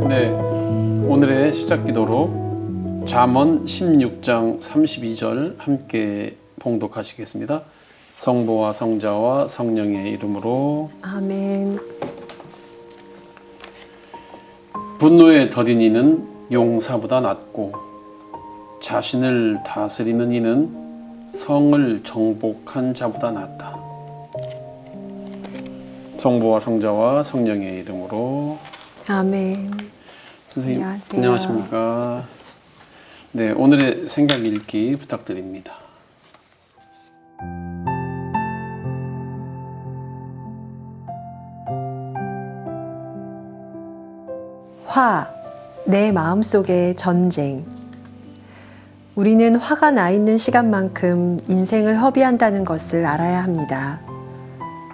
네, 오늘의 시작 기도로 잠언 16장 32절 함께 봉독하시겠습니다. 성부와 성자와 성령의 이름으로 아멘. 분노에 더딘 이는 용사보다 낫고 자신을 다스리는 이는 성을 정복한 자보다 낫다. 성부와 성자와 성령의 이름으로 아멘. 선생님 안녕하세요. 안녕하십니까? 네, 오늘의 생각 읽기 부탁드립니다. 화, 내 마음속의 전쟁. 우리는 화가 나 있는 시간만큼 인생을 허비한다는 것을 알아야 합니다.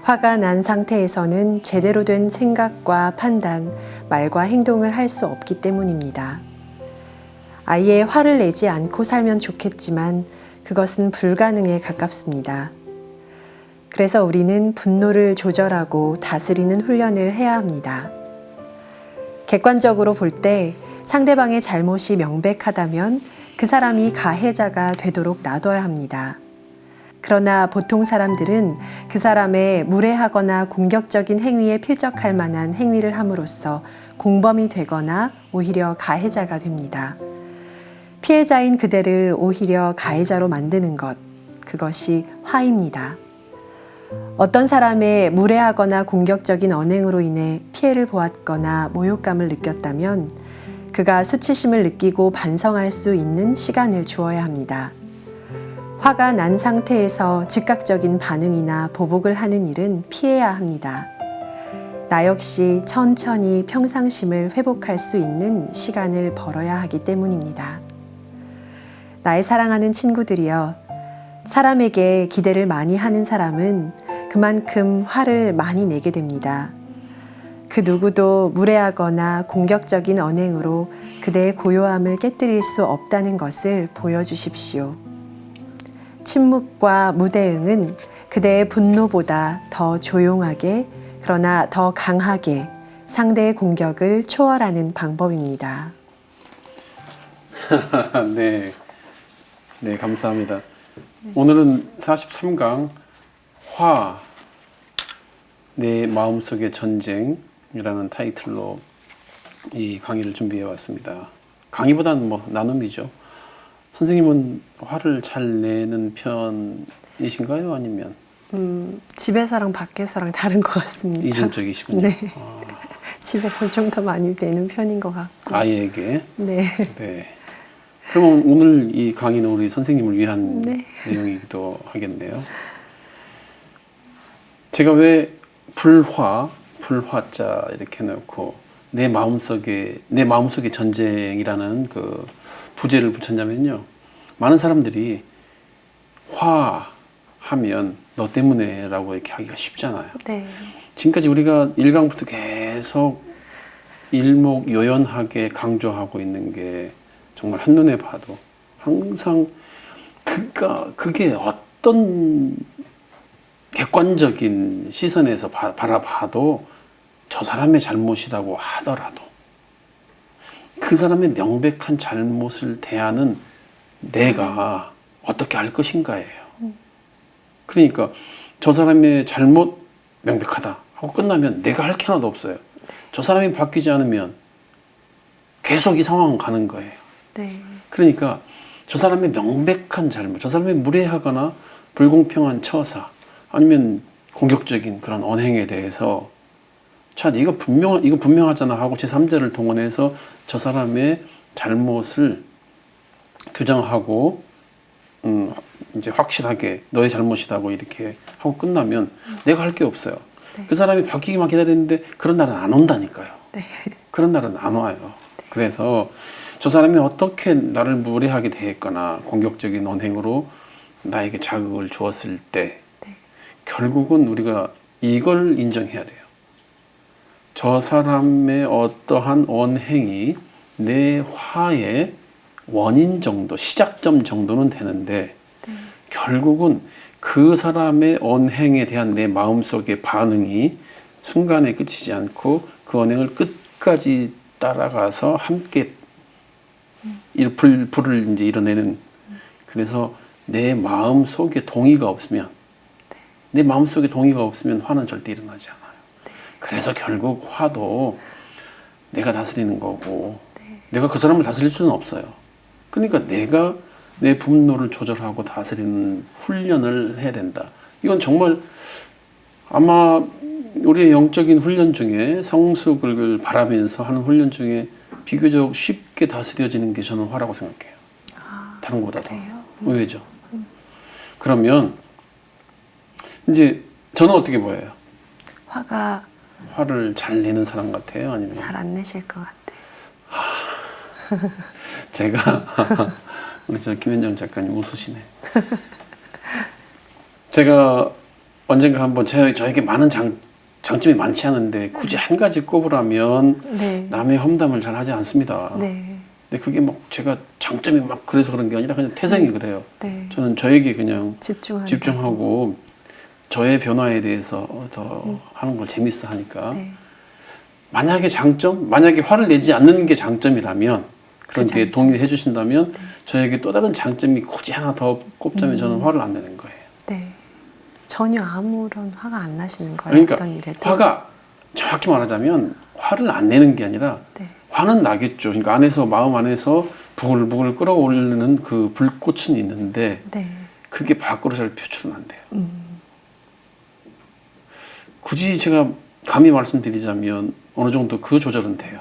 화가 난 상태에서는 제대로 된 생각과 판단, 말과 행동을 할 수 없기 때문입니다. 아예 화를 내지 않고 살면 좋겠지만 그것은 불가능에 가깝습니다. 그래서 우리는 분노를 조절하고 다스리는 훈련을 해야 합니다. 객관적으로 볼 때 상대방의 잘못이 명백하다면 그 사람이 가해자가 되도록 놔둬야 합니다. 그러나 보통 사람들은 그 사람의 무례하거나 공격적인 행위에 필적할 만한 행위를 함으로써 공범이 되거나 오히려 가해자가 됩니다. 피해자인 그대를 오히려 가해자로 만드는 것, 그것이 화입니다. 어떤 사람의 무례하거나 공격적인 언행으로 인해 피해를 보았거나 모욕감을 느꼈다면 그가 수치심을 느끼고 반성할 수 있는 시간을 주어야 합니다. 화가 난 상태에서 즉각적인 반응이나 보복을 하는 일은 피해야 합니다. 나 역시 천천히 평상심을 회복할 수 있는 시간을 벌어야 하기 때문입니다. 나의 사랑하는 친구들이여, 사람에게 기대를 많이 하는 사람은 그만큼 화를 많이 내게 됩니다. 그 누구도 무례하거나 공격적인 언행으로 그대의 고요함을 깨뜨릴 수 없다는 것을 보여주십시오. 침묵과 무대응은 그대의 분노보다 더 조용하게, 그러나 더 강하게 상대의 공격을 초월하는 방법입니다. 네, 네, 감사합니다. 오늘은 43강 화, 내 마음속의 전쟁이라는 타이틀로 이 강의를 준비해 왔습니다. 강의보다는 나눔이죠. 선생님은 화를 잘 내는 편이신가요? 아니면? 집에서랑 밖에서랑 다른 것 같습니다. 이중적이시군요. 네. 집에서 좀 더 많이 내는 편인 것 같고. 아이에게? 네. 네. 그럼 오늘 이 강의는 우리 선생님을 위한 네. 내용이기도 하겠네요. 제가 왜 불화자 이렇게 넣고 내 마음속의 전쟁이라는 그 부제를 붙였냐면요. 많은 사람들이 화하면 너 때문에 라고 이렇게 하기가 쉽잖아요. 네. 지금까지 우리가 1강부터 계속 일목요연하게 강조하고 있는 게 정말 한눈에 봐도 항상 그게 어떤 객관적인 시선에서 바라봐도 저 사람의 잘못이라고 하더라도 그 사람의 명백한 잘못을 대하는 내가 어떻게 할 것인가예요. 그러니까 저 사람의 잘못 명백하다 하고 끝나면 내가 할 게 하나도 없어요. 저 사람이 바뀌지 않으면 계속 이 상황 가는 거예요. 네. 그러니까 저 사람의 명백한 잘못, 저 사람의 무례하거나 불공평한 처사 아니면 공격적인 그런 언행에 대해서 자, 이거 분명하잖아 하고 제3자를 동원해서 저 사람의 잘못을 규정하고 이제 확실하게 너의 잘못이라고 이렇게 하고 끝나면 내가 할 게 없어요. 네. 그 사람이 바뀌기만 기다리는데 그런 날은 안 온다니까요. 네. 그런 날은 안 와요. 그래서 저 사람이 어떻게 나를 무례하게 대했거나 공격적인 언행으로 나에게 자극을 주었을 때 결국은 우리가 이걸 인정해야 돼요. 저 사람의 어떠한 언행이 내 화의 원인 정도, 시작점 정도는 되는데 결국은 그 사람의 언행에 대한 내 마음속의 반응이 순간에 끝이지 않고 그 언행을 끝까지 따라가서 함께 불을 이제 이뤄내는. 그래서 내 마음속에 동의가 없으면, 내 마음속에 동의가 없으면 화는 절대 일어나지 않아요. 그래서 결국 화도 내가 다스리는 거고, 내가 그 사람을 다스릴 수는 없어요. 그러니까 내가 내 분노를 조절하고 다스리는 훈련을 해야 된다. 이건 정말 아마 우리의 영적인 훈련 중에, 성숙을 바라면서 하는 훈련 중에 비교적 쉽게 다스려지는 게 저는 화라고 생각해요. 다른 것보다 더. 의외죠. 그러면 이제 저는 어떻게 보여요? 화를 잘 내는 사람 같아요? 아니면 잘 안 내실 것 같아요. 제가 우리 저 김현정 작가님 웃으시네. 제가 언젠가 한번 저에게 많은 장점이 많지 않은데 굳이 한 가지 꼽으라면 네. 남의 험담을 잘 하지 않습니다. 네. 근데 그게 막 제가 장점이 막 그래서 그런 게 아니라 그냥 태생이 그래요. 네. 저는 저에게 그냥 집중한다. 집중하고 저의 변화에 대해서 더 하는 걸 재밌어 하니까. 네. 만약에 화를 내지 않는 게 장점이라면, 그런 게 장점. 동의해 주신다면, 저에게 또 다른 장점이 굳이 하나 더 꼽자면 저는 화를 안 내는 거예요. 네. 전혀 아무런 화가 안 나시는 거예요. 그러니까 어떤 일에도. 화가 정확히 말하자면 화를 안 내는 게 아니라 네. 화는 나겠죠. 그러니까 마음 안에서 부글부글 끓어오르는 그 불꽃은 있는데 네. 그게 밖으로 잘 표출은 안 돼요. 굳이 제가 감히 말씀드리자면 어느 정도 그 조절은 돼요.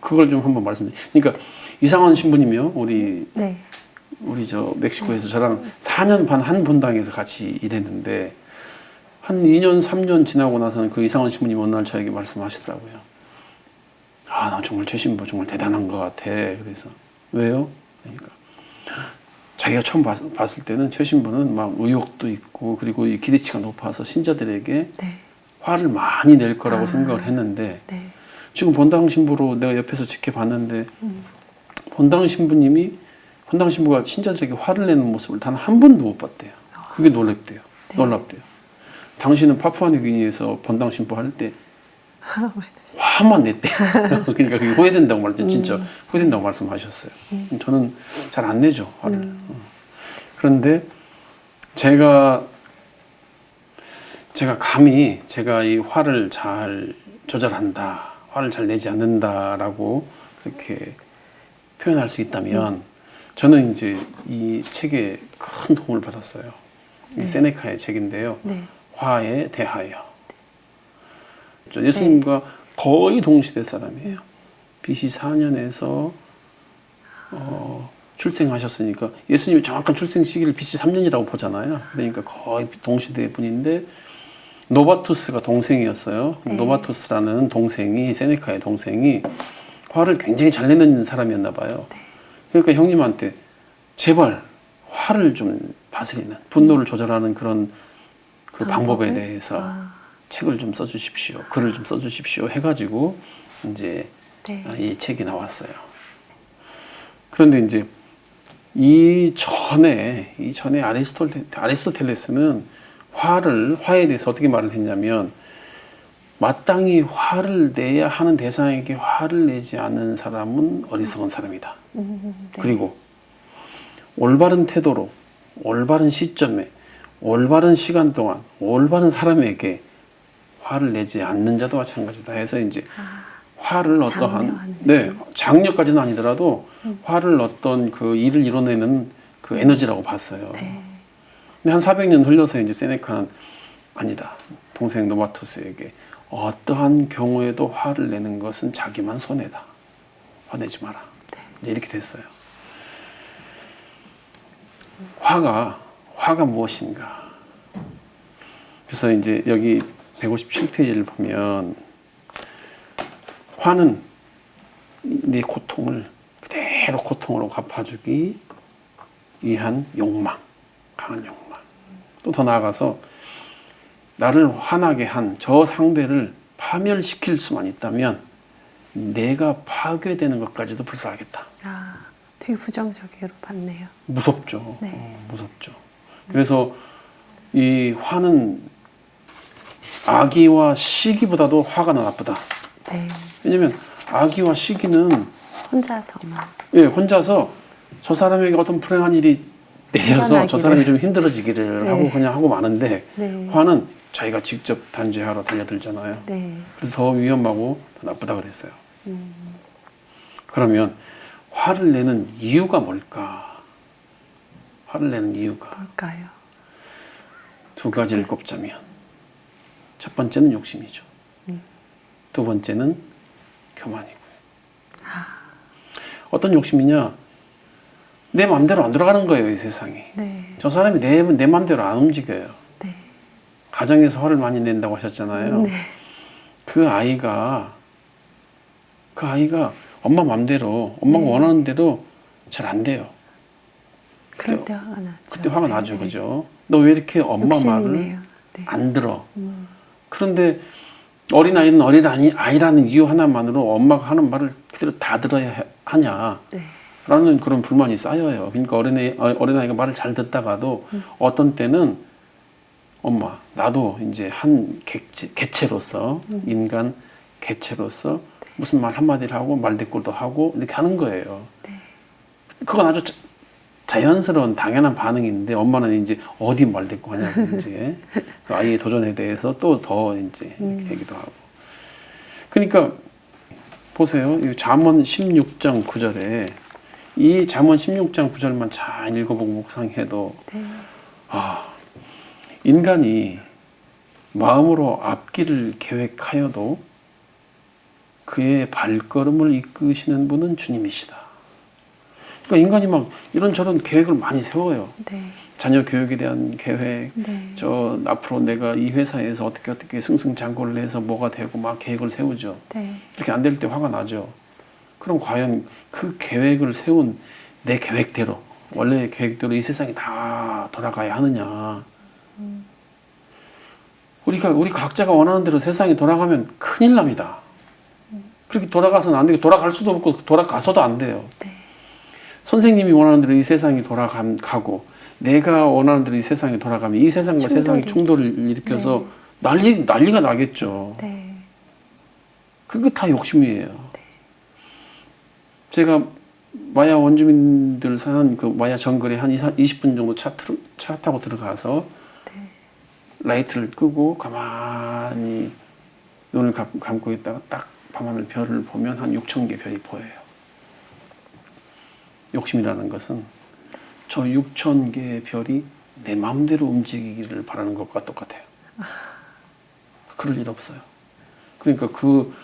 그걸 좀 한번 말씀드릴게요. 그러니까 이상원 신부님이요. 네. 우리 저 멕시코에서 저랑 4년 반 한 분당에서 같이 일했는데 한 2년 3년 지나고 나서는 그 이상원 신부님 어느 날 저에게 말씀하시더라고요. 나 정말 최 신부 정말 대단한 것 같아. 그래서 왜요? 그러니까 자기가 처음 봤을 때는 최 신부는 막 의욕도 있고 그리고 이 기대치가 높아서 신자들에게 네. 화를 많이 낼 거라고 생각을 했는데 네. 지금 본당 신부로 내가 옆에서 지켜봤는데 본당 신부가 신자들에게 화를 내는 모습을 단 한 번도 못 봤대요. 그게 놀랍대요. 네. 놀랍대요. 당신은 파푸아뉴기니에서 본당 신부 할 때 화가 많이 나시죠. 화만 냈대요. 그러니까 그게 후회된다고 진짜 후회된다고 말씀하셨어요. 저는 잘 안 내죠, 화를. 그런데 제가 감히 제가 이 화를 잘 조절한다, 화를 잘 내지 않는다라고 그렇게 표현할 수 있다면 저는 이제 이 책에 큰 도움을 받았어요. 이 세네카의 책인데요. 네. 화에 대하여. 예수님과 거의 동시대 사람이에요. BC 4년에서 출생하셨으니까 예수님이 정확한 출생 시기를 BC 3년이라고 보잖아요. 그러니까 거의 동시대 분인데 노바투스가 동생이었어요. 네. 노바투스라는 동생이, 세네카의 동생이 화를 굉장히 잘 내는 사람이었나 봐요. 그러니까 형님한테 제발 화를 좀 다스리는, 분노를 조절하는 그런 그 방법에 대해서 책을 좀 써주십시오. 글을 좀 써주십시오. 해가지고 이제 네. 이 책이 나왔어요. 그런데 이제 이전에 아리스토텔레스는 화에 대해서 어떻게 말을 했냐면 마땅히 화를 내야 하는 대상에게 화를 내지 않는 사람은 어리석은 사람이다. 네. 그리고 올바른 태도로, 올바른 시점에, 올바른 시간 동안, 올바른 사람에게 화를 내지 않는 자도 마찬가지다 해서 이제 화를 어떠한, 네, 장려까지는 아니더라도 화를 어떤 그 일을 이뤄내는 그 에너지라고 봤어요. 네. 근데 한 400년 흘러서 이제 세네카는 아니다. 동생 노바투스에게 어떠한 경우에도 화를 내는 것은 자기만 손해다. 화내지 마라. 이제 이렇게 됐어요. 화가 무엇인가? 그래서 이제 여기 157페이지를 보면 화는 네 고통을 그대로 고통으로 갚아주기 위한 욕망, 강한 욕망. 또 더 나아가서 나를 화나게 한 저 상대를 파멸시킬 수만 있다면 내가 파괴되는 것까지도 불사하겠다. 되게 부정적으로 봤네요. 무섭죠. 네. 무섭죠. 그래서 이 화는 악의와 시기보다도 화가 더 나쁘다. 네. 왜냐면 악의와 시기는 혼자서만. 예, 혼자서 저 사람에게 어떤 불행한 일이 내려서 저 생겨나기를. 사람이 좀 힘들어지기를 네. 하고 그냥 하고 마는데 네. 화는 자기가 직접 단죄하러 달려들잖아요. 네. 그래서 더 위험하고 더 나쁘다 그랬어요. 그러면 화를 내는 이유가 뭘까? 화를 내는 이유가 뭘까요? 두 가지를 꼽자면 첫 번째는 욕심이죠. 두 번째는 교만이고요. 어떤 욕심이냐? 내 마음대로 안 돌아가는 거예요, 이 세상이. 네. 저 사람이 내 마음대로 안 움직여요. 네. 가정에서 화를 많이 낸다고 하셨잖아요. 네. 그 아이가 엄마 마음대로, 엄마가 원하는 대로 잘 안 돼요. 그럴 때 화가 나죠. 그때 화가 나죠, 그죠? 너 왜 이렇게 엄마 말을 욕심이네요. 네. 안 들어? 그런데 어린아이는 어린아이라는 이유 하나만으로 엄마가 하는 말을 그대로 다 들어야 하냐? 네. 라는 그런 불만이 쌓여요. 그러니까 어린아이가 말을 잘 듣다가도 어떤 때는 엄마, 나도 이제 한 개체로서, 인간 개체로서 무슨 말 한마디를 하고 말대꾸도 하고 이렇게 하는 거예요. 네. 그건 아주 자연스러운 당연한 반응인데 엄마는 이제 어디 말대꾸 하냐고 이제 그 아이의 도전에 대해서 또 더 이제 이렇게 되기도 하고. 그러니까 보세요. 이 잠언 16장 9절에 이 잠언 16장 9절만 잘 읽어보고 묵상해도 네. 인간이 마음으로 앞길을 계획하여도 그의 발걸음을 이끄시는 분은 주님이시다. 그러니까 인간이 막 이런저런 계획을 많이 세워요. 네. 자녀 교육에 대한 계획, 네. 저 앞으로 내가 이 회사에서 어떻게 승승장구를 해서 뭐가 되고 막 계획을 세우죠. 네. 이렇게 안 될 때 화가 나죠. 그럼 과연 그 계획을 세운 내 계획대로 원래의 계획대로 이 세상이 다 돌아가야 하느냐. 우리 각자가 원하는 대로 세상이 돌아가면 큰일 납니다. 그렇게 돌아가서는 안 되고 돌아갈 수도 없고 돌아가서도 안 돼요. 네. 선생님이 원하는 대로 이 세상이 돌아가고 내가 원하는 대로 이 세상이 돌아가면 이 세상과 세상이 충돌을 일으켜서 난리가 나겠죠. 네. 그거 다 욕심이에요. 제가 마야 원주민들 사는 그 마야 정글에 한 20분 정도 차 타고 들어가서 라이트를 끄고 가만히 눈을 감고 있다가 딱 밤하늘 별을 보면 한 6천 개 별이 보여요. 욕심이라는 것은 저 6천 개의 별이 내 마음대로 움직이기를 바라는 것과 똑같아요. 그럴 일 없어요. 그러니까 그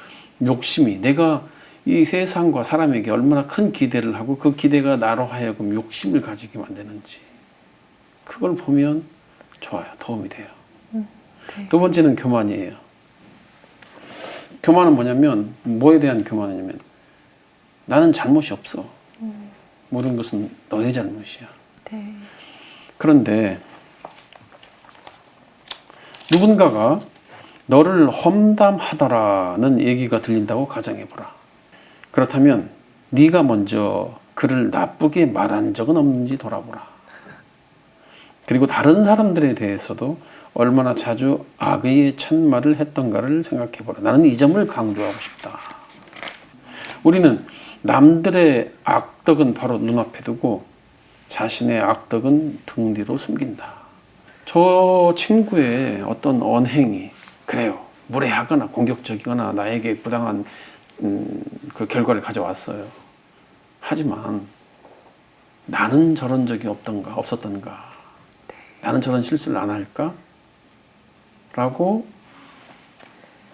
욕심이 내가 이 세상과 사람에게 얼마나 큰 기대를 하고 그 기대가 나로 하여금 욕심을 가지게 만드는지 그걸 보면 좋아요. 도움이 돼요. 네. 두 번째는 교만이에요. 교만은 뭐냐면 뭐에 대한 교만이냐면 나는 잘못이 없어. 모든 것은 너의 잘못이야. 네. 그런데 누군가가 너를 험담하더라는 얘기가 들린다고 가정해보라. 그렇다면 네가 먼저 그를 나쁘게 말한 적은 없는지 돌아보라. 그리고 다른 사람들에 대해서도 얼마나 자주 악의의 찬말을 했던가를 생각해보라. 나는 이 점을 강조하고 싶다. 우리는 남들의 악덕은 바로 눈앞에 두고 자신의 악덕은 등 뒤로 숨긴다. 저 친구의 어떤 언행이 그래요. 무례하거나 공격적이거나 나에게 부당한 그 결과를 가져왔어요. 하지만 나는 저런 적이 없었던가? 나는 저런 실수를 안 할까? 라고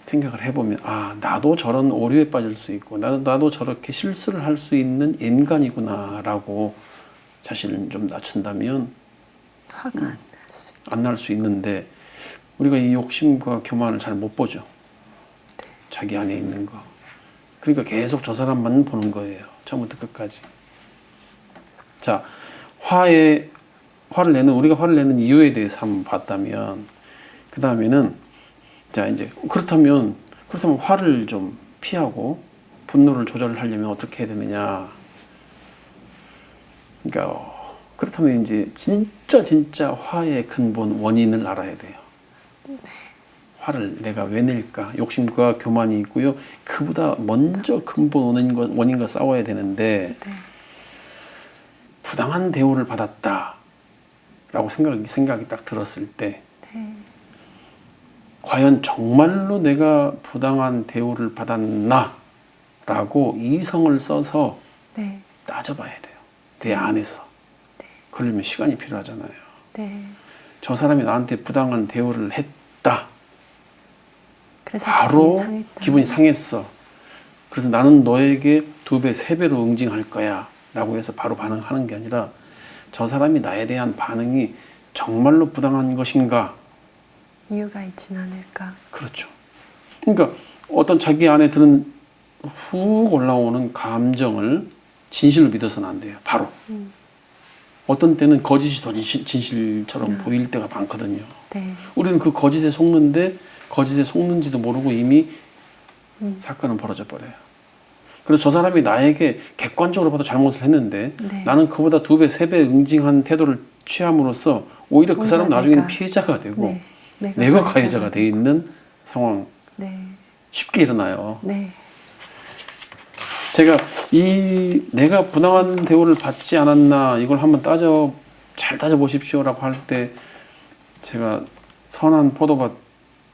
생각을 해보면 나도 저런 오류에 빠질 수 있고 나도 저렇게 실수를 할 수 있는 인간이구나 라고 자신을 좀 낮춘다면 화가 안 날 수 있는데 우리가 이 욕심과 교만을 잘 못 보죠. 자기 안에 있는 거. 그러니까 계속 저 사람만 보는 거예요. 처음부터 끝까지. 자, 우리가 화를 내는 이유에 대해서 한번 봤다면 그 다음에는 자 이제 그렇다면 화를 좀 피하고 분노를 조절하려면 어떻게 해야 되느냐. 그러니까 그렇다면 이제 진짜 화의 근본 원인을 알아야 돼요. 화를 내가 왜 낼까? 욕심과 교만이 있고요. 그보다 먼저 근본 원인과 싸워야 되는데 네. 부당한 대우를 받았다라고 생각이 딱 들었을 때 네. 과연 정말로 내가 부당한 대우를 받았나? 라고 이성을 써서 네. 따져봐야 돼요. 내 안에서. 그러려면 시간이 필요하잖아요. 네. 저 사람이 나한테 부당한 대우를 했다. 그래서 바로 기분이 상했다. 기분이 상했어. 그래서 나는 너에게 2배, 3배로 응징할 거야. 라고 해서 바로 반응하는 게 아니라 저 사람이 나에 대한 반응이 정말로 부당한 것인가? 이유가 있진 않을까. 그렇죠. 그러니까 어떤 자기 안에 드는 훅 올라오는 감정을 진실로 믿어서는 안 돼요. 바로. 어떤 때는 거짓이 더 진실처럼 보일 때가 많거든요. 네. 우리는 그 거짓에 속는데 거짓에 속는지도 모르고 이미 사건은 벌어져 버려요. 그래서 저 사람이 나에게 객관적으로 봐도 잘못을 했는데 네. 나는 그보다 2배, 3배 응징한 태도를 취함으로써 오히려 그 사람 나중에는 내가, 피해자가 되고 네. 내가 가해자가 돼 있는 상황 네. 쉽게 일어나요. 네. 제가 내가 부당한 대우를 받지 않았나 이걸 한번 잘 따져 보십시오라고 할 때 제가 선한 포도밭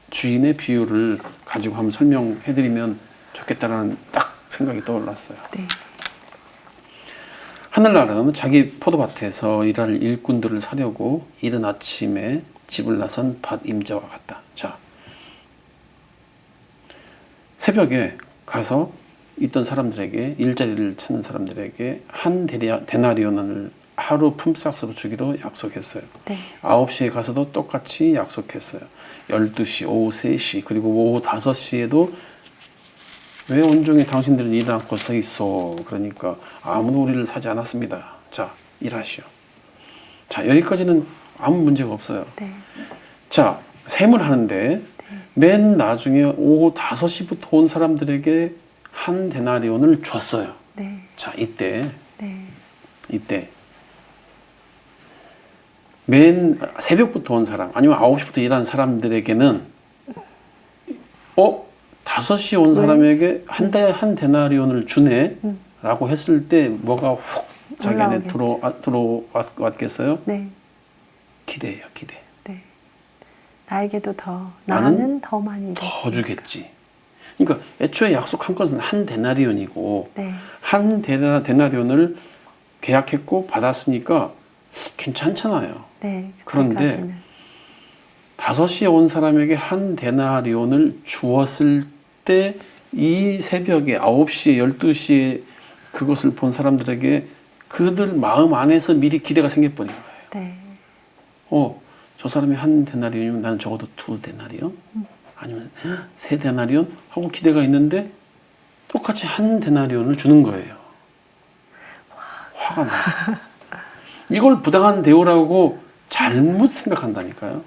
주인의 비유를 가지고 한번 설명해 드리면 좋겠다라는 딱 생각이 떠올랐어요. 네. 하늘나라는 자기 포도밭에서 일할 일꾼들을 사려고 이른 아침에 집을 나선 밭 임자와 같다. 자, 새벽에 가서 있던 사람들에게 일자리를 찾는 사람들에게 한 데나리온을 하루 품삯으로 주기로 약속했어요. 네. 9시에 가서도 똑같이 약속했어요. 12시, 오후 3시, 그리고 오후 5시에도 왜 온종일 당신들은 일 않고 서 있어? 그러니까 아무도 우리를 사지 않았습니다. 자, 일하시오. 자, 여기까지는 아무 문제가 없어요. 네. 자, 셈을 하는데 맨 나중에 오후 5시부터 온 사람들에게 한 데나리온을 줬어요. 네. 자, 이때 네. 맨 새벽부터 온 사람 아니면 9시부터 일한 사람들에게는 5시에 온 사람에게 한 데나리온을 주네 라고 했을 때 뭐가 훅 자기 안에 들어왔겠어요? 네. 기대예요, 기대. 네. 나에게도 더 나는 나는 더 많이 더 주겠지. 그러니까 애초에 약속한 것은 한 데나리온이고 네. 한 데나리온을 계약했고 받았으니까 괜찮잖아요. 네. 그런데 그때까지는. 5시에 온 사람에게 한 데나리온을 주었을 때 이 새벽에 9시에 12시에 그것을 본 사람들에게 그들 마음 안에서 미리 기대가 생겨버린 거예요. 네. 저 사람이 한 데나리온이면 나는 적어도 2데나리온? 아니면 3데나리온? 하고 기대가 있는데 똑같이 한 데나리온을 주는 거예요. 화가 나요. 이걸 부당한 대우라고 잘못 생각한다니까요.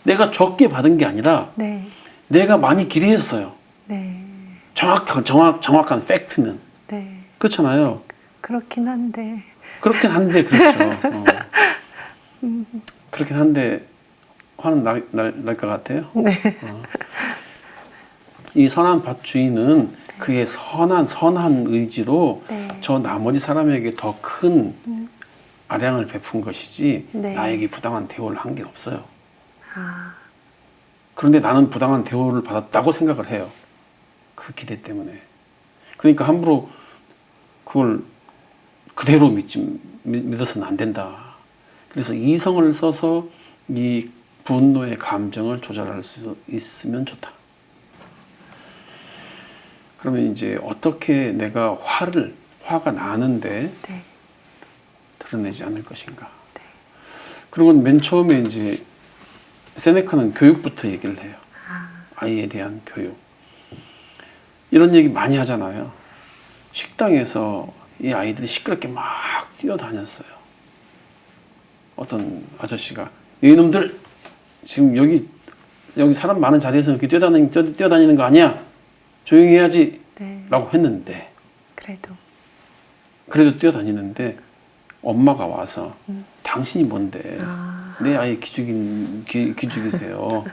내가 적게 받은 게 아니라 네. 내가 많이 기대했어요. 네. 정확한 팩트는. 네. 그렇잖아요. 그렇긴 한데. 그렇긴 한데 그렇죠. 그렇긴 한데 화는 날 것 같아요. 네. 이 선한 밭 주인은 그의 선한 의지로 네. 저 나머지 사람에게 더 큰 아량을 베푼 것이지 네. 나에게 부당한 대우를 한 게 없어요. 아. 그런데 나는 부당한 대우를 받았다고 생각을 해요. 그 기대 때문에. 그러니까 함부로 그걸 그대로 믿어서는 안 된다. 그래서 이성을 써서 이 분노의 감정을 조절할 수 있으면 좋다. 그러면 이제 어떻게 내가 화가 나는데 네. 드러내지 않을 것인가. 네. 그런 건 맨 처음에 이제 세네카는 교육부터 얘기를 해요. 아이에 대한 교육. 이런 얘기 많이 하잖아요. 식당에서 이 아이들이 시끄럽게 막 뛰어다녔어요. 어떤 아저씨가 이놈들 지금 여기 사람 많은 자리에서 이렇게 뛰어다니는 거 아니야? 조용히 해야지 네. 라고 했는데 그래도 그래도 뛰어다니는데 엄마가 와서 당신이 뭔데 아. 내 아이 기죽이세요.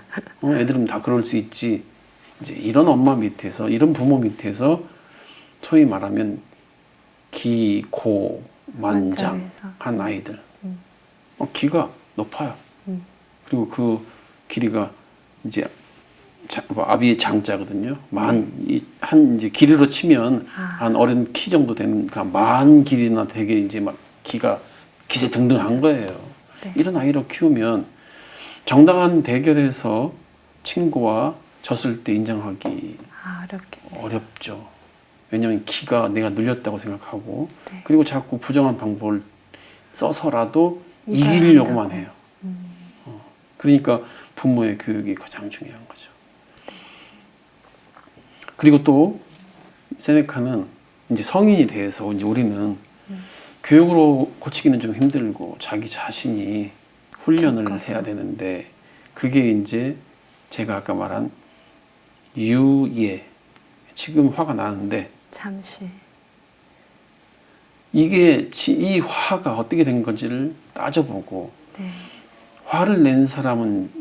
애들은 다 그럴 수 있지. 이제 이런 엄마 밑에서 이런 부모 밑에서 소위 말하면 기고만장한 만장해서. 아이들. 기가 높아요. 그리고 그 길이가 이제 뭐 아비의 장자거든요. 한 이제 길이로 치면 한 어른 키 정도 되는 만 길이나 되게 이제 막 기가 기세등등한 거예요. 네. 이런 아이를 키우면 정당한 대결에서 친구와 졌을 때 인정하기 어렵게. 어렵죠. 왜냐하면 기가 내가 늘렸다고 생각하고 네. 그리고 자꾸 부정한 방법을 써서라도 이겨야 이기려고만 한다고. 해요. 그러니까 부모의 교육이 가장 중요한 거죠. 그리고 또 세네카는 이제 성인이 돼서 이제 우리는 교육으로 고치기는 좀 힘들고 자기 자신이 훈련을 겪어서. 해야 되는데 그게 이제 제가 아까 말한 유예. 지금 화가 나는데 잠시. 이게 이 화가 어떻게 된 건지를 따져보고 네. 화를 낸 사람은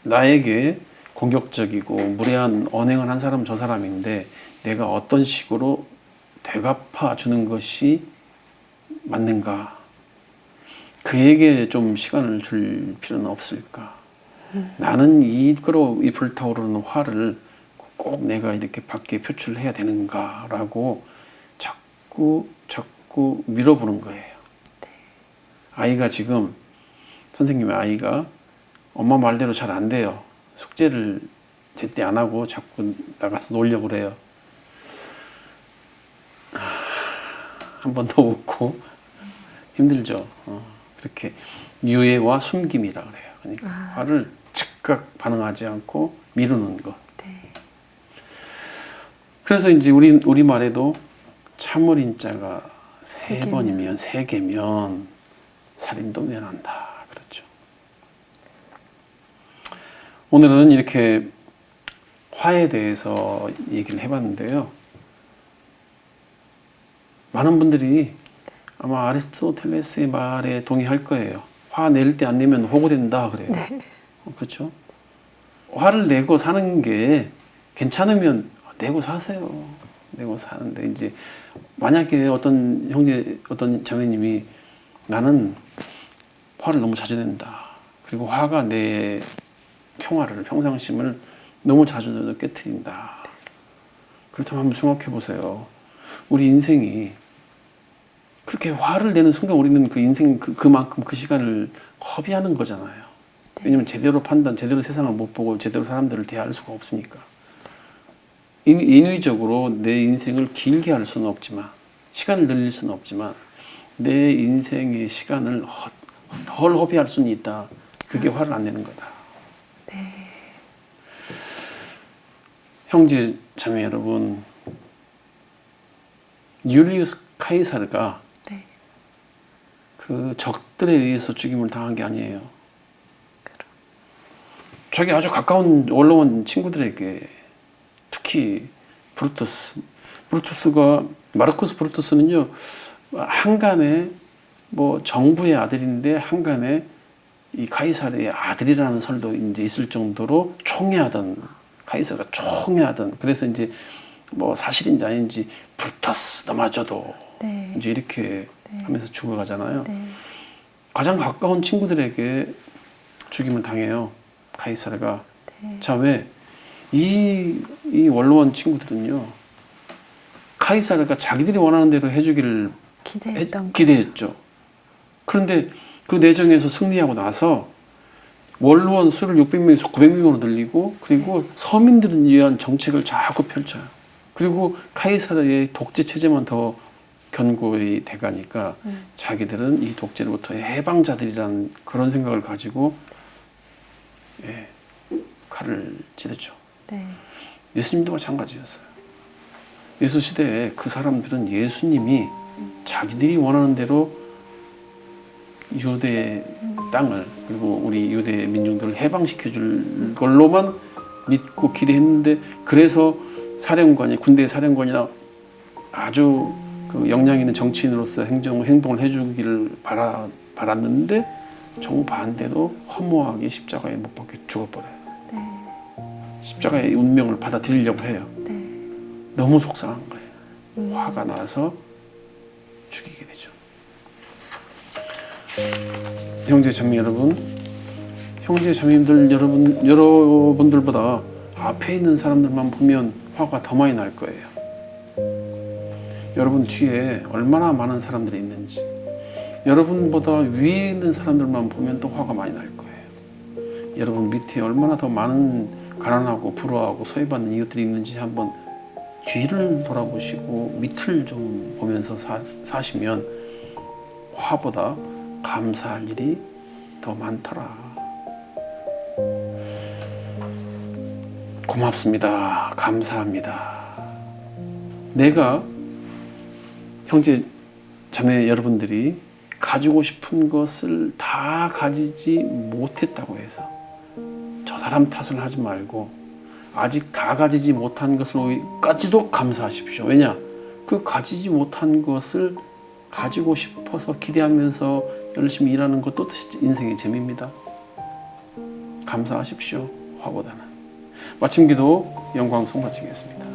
나에게 공격적이고 무례한 언행을 한 사람은 저 사람인데 내가 어떤 식으로 되갚아 주는 것이 맞는가? 그에게 좀 시간을 줄 필요는 없을까? 나는 이 불타오르는 화를 꼭 내가 이렇게 밖에 표출해야 되는가라고 자꾸 밀어보는 거예요. 아이가 지금 선생님의 아이가 엄마 말대로 잘 안 돼요. 숙제를 제때 안 하고 자꾸 나가서 놀려고 그래요. 한 번 더 웃고 힘들죠. 그렇게 유예와 숨김이라 그래요. 그러니까 화를 즉각 반응하지 않고 미루는 것. 네. 그래서 이제 우리 말에도 참을인 자가 세 개면. 번이면 세 개면 살인도 면한다. 그렇죠. 오늘은 이렇게 화에 대해서 얘기를 해봤는데요. 많은 분들이 아마 아리스토텔레스의 말에 동의할 거예요. 화 낼 때 안 내면 호구된다 그래요. 네. 그렇죠? 화를 내고 사는 게 괜찮으면 내고 사세요. 내고 사는데 이제 만약에 어떤 형제, 어떤 자매님이 나는 화를 너무 자주 낸다. 그리고 화가 내 평화를, 평상심을 너무 자주 깨트린다. 그렇다면 한번 생각해 보세요. 우리 인생이 그렇게 화를 내는 순간 우리는 그 인생 그만큼 그 시간을 허비하는 거잖아요. 왜냐면 제대로 제대로 세상을 못 보고 제대로 사람들을 대할 수가 없으니까. 인위적으로 내 인생을 길게 할 수는 없지만, 시간을 늘릴 수는 없지만, 내 인생의 시간을 덜 허비할 수는 있다. 그게 화를 안 내는 거다. 네. 형제 자매 여러분, 율리우스 카이사르가 네. 그 적들에 의해서 죽임을 당한 게 아니에요. 자기 아주 가까운 원로원 친구들에게, 특히 브루투스가 마르쿠스 브루투스는요, 한간에 뭐 정부의 아들인데 한간에 이 카이사르의 아들이라는 설도 이제 있을 정도로 총애하던, 카이사르가 총애하던, 그래서 이제 뭐 사실인지 아닌지 브루투스너마저도 네. 이제 이렇게 네. 하면서 죽어가잖아요. 네. 가장 가까운 친구들에게 죽임을 당해요. 카이사르가. 네. 자, 왜? 이 원로원 친구들은요, 카이사르가 자기들이 원하는 대로 해주기를 기대했죠. 그런데 그 내정에서 승리하고 나서 원로원 수를 600명에서 900명으로 늘리고, 그리고 서민들을 위한 정책을 자꾸 펼쳐요. 그리고 카이사르의 독재 체제만 더 견고히 돼가니까 자기들은 이 독재로부터의 해방자들이라는 그런 생각을 가지고 칼을 찌르죠. 네. 예수님도 마찬가지였어요. 예수 시대에 그 사람들은 예수님이 자기들이 원하는 대로 유대 땅을, 그리고 우리 유대 민중들을 해방시켜 줄 걸로만 믿고 기대했는데, 그래서 군대 사령관이나 아주 그 역량 있는 정치인으로서 행동을 해주기를 바랐는데 정반대로 허무하게 십자가에 못 박혀 죽어버려요. 네. 십자가의 운명을 받아들이려고 해요. 네. 너무 속상한 거예요. 화가 나서 죽이게 되죠. 형제 자매 여러분, 형제 자매님들 여러분들보다 앞에 있는 사람들만 보면 화가 더 많이 날 거예요. 여러분 뒤에 얼마나 많은 사람들이 있는지, 여러분보다 위에 있는 사람들만 보면 또 화가 많이 날 거예요. 여러분 밑에 얼마나 더 많은 가난하고 불화하고 소외받는 이웃들이 있는지 한번 뒤를 돌아보시고 밑을 좀 보면서 사시면 화보다 감사할 일이 더 많더라. 고맙습니다. 감사합니다. 내가 형제 자매 여러분들이 가지고 싶은 것을 다 가지지 못했다고 해서 저 사람 탓을 하지 말고 아직 다 가지지 못한 것을까지도 감사하십시오. 왜냐? 그 가지지 못한 것을 가지고 싶어서 기대하면서 열심히 일하는 것도 인생의 재미입니다. 감사하십시오. 화보다는. 마침 기도 영광송 바치겠습니다.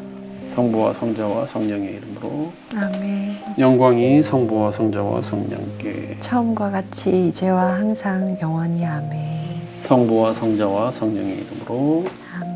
성부와 성자와 성령의 이름으로 아멘. 영광이 성부와 성자와 성령께 처음과 같이 이제와 항상 영원히 아멘. 성부와 성자와 성령의 이름으로 아멘.